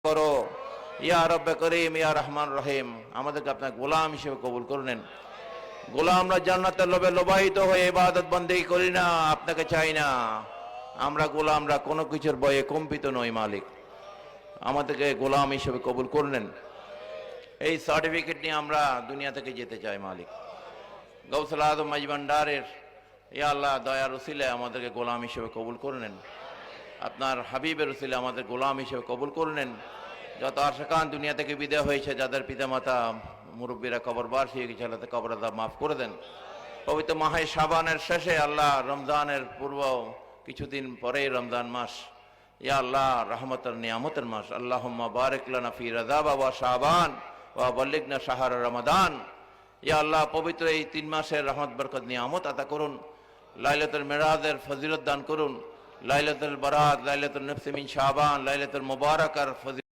করো। ইয়া রব্বে করিম, ইয়া রহমান রহিম, আমাদেরকে আপনার গোলাম হিসেবে কবুল করে নেন। গোলামরা জান্নাতের লোভে লোভায়িত হয়ে ইবাদত বন্দেগী করি না, আপনাকে চাই না। আমরা গোলামরা কোনো কিছুর ভয়ে কম্পিত নই মালিক, আমাদেরকে গোলাম হিসেবে কবুল করে নেন। এই সার্টিফিকেট নিয়ে আমরা দুনিয়া থেকে যেতে চাই মালিক। গৌসুল আজম মাইজভান্ডারের ইয়া আল্লাহ দয়ার উসিলে আমাদেরকে গোলাম হিসেবে কবুল করে নেন। আপনার হাবিবের উসিলে আমাদের গোলাম হিসেবে কবুল করে নেন। যত আশাকান দুনিয়া থেকে বিদায় হয়েছে, যাদের পিতামাতা মুরব্বীরা কবরবাস হয়ে গেছে, আল্লাহ কবর আযাব মাফ করে দেন। পবিত্র মাহে শাবানের শেষে আল্লাহ রমজানের পূর্ব কিছুদিন পরেই রমজান মাস, ইয়া আল্লাহ রহমতের নিয়ামতের মাস। আল্লাহুম্মা বারিক লানা ফি রাজাব ওয়া শাবান ওয়া বাল্লিগনা শাহর রমাদান। ইয়া আল্লাহ পবিত্র এই 3 মাসের রহমত বরকত নিয়ামত আতা করুন। লাইলাতুল মিরাজের ফজিলত দান করুন। লাইলাতুল বারাত, লাইলাতুল নিসফি মিন শাবান, লাইলাতুল মুবারাকার ফজিলত